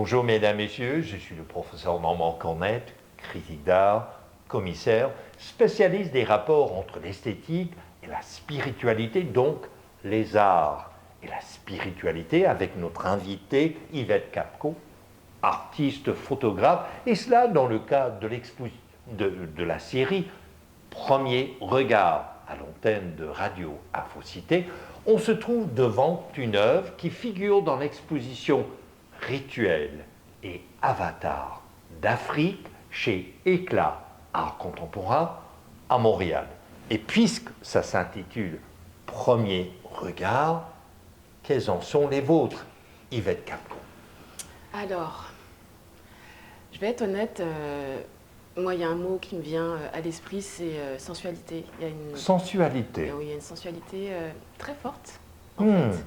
Bonjour mesdames, messieurs, je suis le professeur Normand Cornette, critique d'art, commissaire, spécialiste des rapports entre l'esthétique et la spiritualité, donc les arts et la spiritualité, avec notre invitée Yvette Capco, artiste photographe, et cela dans le cadre de la série Premier regard à l'antenne de Radio Infocité. On se trouve devant une œuvre qui figure dans l'exposition Rituels et Avatars d'Afrique chez Éclat Art Contemporain à Montréal. Et puisque ça s'intitule Premier regard, quels en sont les vôtres, Yvette Capco? Alors, je vais être honnête, moi il y a un mot qui me vient à l'esprit, c'est sensualité. Il y a une sensualité. Oui, il y a une sensualité très forte, en fait.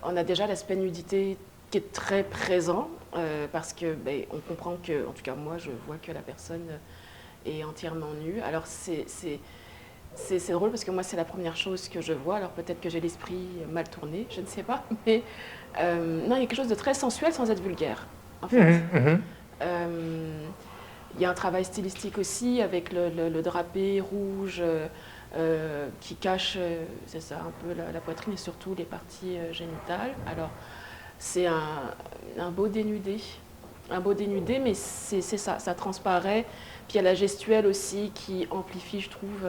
On a déjà l'aspect nudité qui est très présent, parce que on comprend que, en tout cas moi, je vois que la personne est entièrement nue. Alors c'est drôle parce que moi, c'est la première chose que je vois. Alors peut-être que j'ai l'esprit mal tourné, je ne sais pas. Mais non, il y a quelque chose de très sensuel sans être vulgaire, en fait. Il y a un travail stylistique aussi avec le drapé rouge qui cache, c'est ça, un peu la poitrine et surtout les parties génitales. Alors c'est un beau dénudé. Un beau dénudé, mais c'est ça transparaît. Puis il y a la gestuelle aussi qui amplifie, je trouve,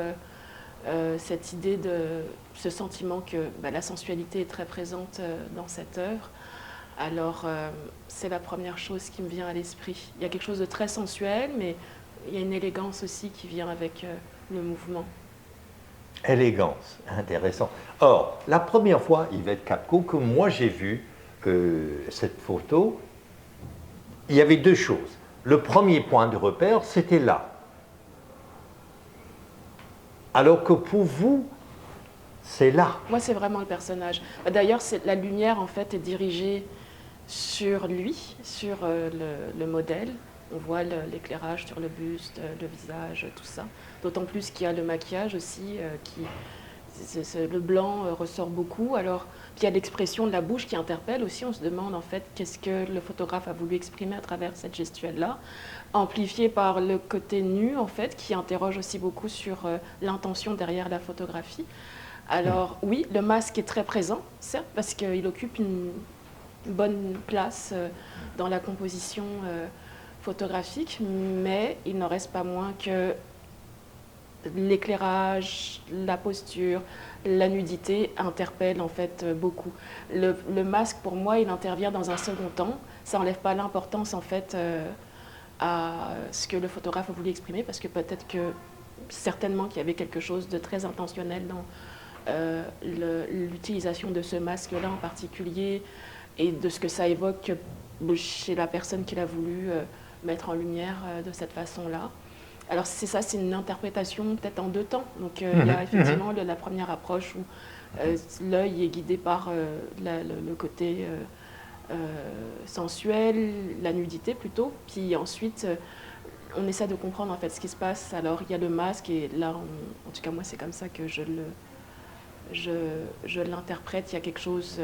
cette idée de ce sentiment que la sensualité est très présente dans cette œuvre. Alors, c'est la première chose qui me vient à l'esprit. Il y a quelque chose de très sensuel, mais il y a une élégance aussi qui vient avec le mouvement. Élégance, intéressant. Or, la première fois, Yvette Capco, que moi j'ai vu cette photo, il y avait deux choses. Le premier point de repère, c'était là. Alors que pour vous, c'est là. Moi, c'est vraiment le personnage. D'ailleurs, la lumière, en fait, est dirigée sur lui, sur le modèle. On voit l'éclairage sur le buste, le visage, tout ça. D'autant plus qu'il y a le maquillage aussi, le blanc ressort beaucoup. Alors, puis il y a l'expression de la bouche qui interpelle aussi. On se demande en fait qu'est-ce que le photographe a voulu exprimer à travers cette gestuelle-là, amplifiée par le côté nu en fait, qui interroge aussi beaucoup sur l'intention derrière la photographie. Alors oui, le masque est très présent, certes, parce qu'il occupe une bonne place dans la composition photographique, mais il n'en reste pas moins que l'éclairage, la posture, la nudité interpellent en fait beaucoup. Le masque, pour moi, il intervient dans un second temps. Ça n'enlève pas l'importance en fait à ce que le photographe a voulu exprimer, parce que peut-être que certainement qu'il y avait quelque chose de très intentionnel dans l'utilisation de ce masque-là en particulier et de ce que ça évoque chez la personne qui l'a voulu mettre en lumière de cette façon-là. Alors c'est ça, c'est une interprétation peut-être en deux temps. Donc il y a effectivement la première approche où l'œil est guidé par le côté sensuel, la nudité plutôt. Puis ensuite, on essaie de comprendre en fait ce qui se passe. Alors il y a le masque et là, en tout cas moi c'est comme ça que je l'interprète. Il y a quelque chose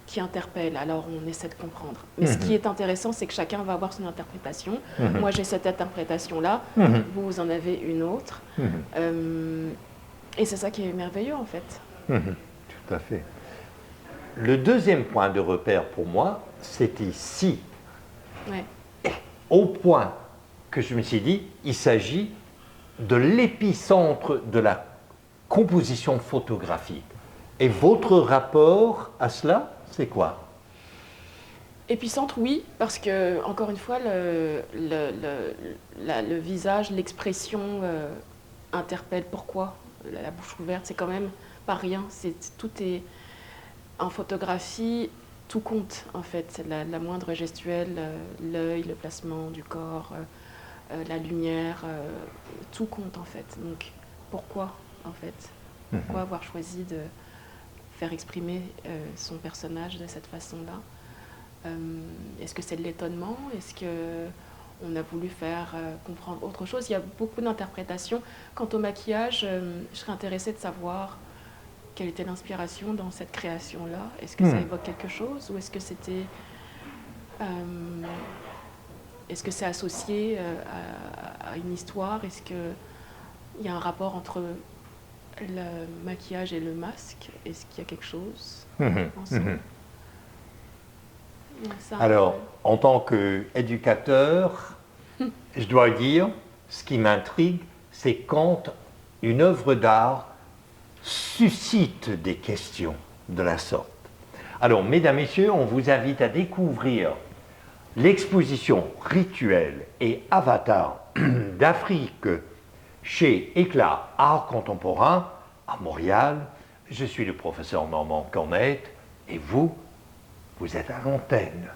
qui interpelle, alors on essaie de comprendre. Mais ce qui est intéressant, c'est que chacun va avoir son interprétation. Moi, j'ai cette interprétation-là, vous en avez une autre. Et c'est ça qui est merveilleux, en fait. Tout à fait. Le deuxième point de repère pour moi, c'est ici. Ouais. Au point que je me suis dit, il s'agit de l'épicentre de la composition photographique. Et votre rapport à cela, c'est quoi? Épicentre, oui, parce que, encore une fois, le visage, l'expression interpelle. Pourquoi? La bouche ouverte, c'est quand même pas rien. Tout est en photographie, tout compte en fait. La moindre gestuelle, l'œil, le placement du corps, la lumière, tout compte en fait. Donc, pourquoi en fait? Pourquoi avoir choisi de faire exprimer son personnage de cette façon-là? Est-ce que c'est de l'étonnement? Est-ce qu'on a voulu faire comprendre autre chose? Il y a beaucoup d'interprétations. Quant au maquillage, je serais intéressée de savoir quelle était l'inspiration dans cette création-là. Est-ce que ça évoque quelque chose ou est-ce que c'était Est-ce que c'est associé à une histoire? Est-ce qu'il y a un rapport entre le maquillage et le masque? Est-ce qu'il y a quelque chose ensemble? Alors, en tant qu'éducateur, je dois dire, ce qui m'intrigue, c'est quand une œuvre d'art suscite des questions de la sorte. Alors, mesdames, messieurs, on vous invite à découvrir l'exposition Rituel et Avatar d'Afrique chez Éclat Art Contemporain à Montréal. Je suis le professeur Normand Cornette et vous êtes à l'antenne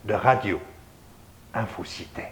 de Radio Infocité.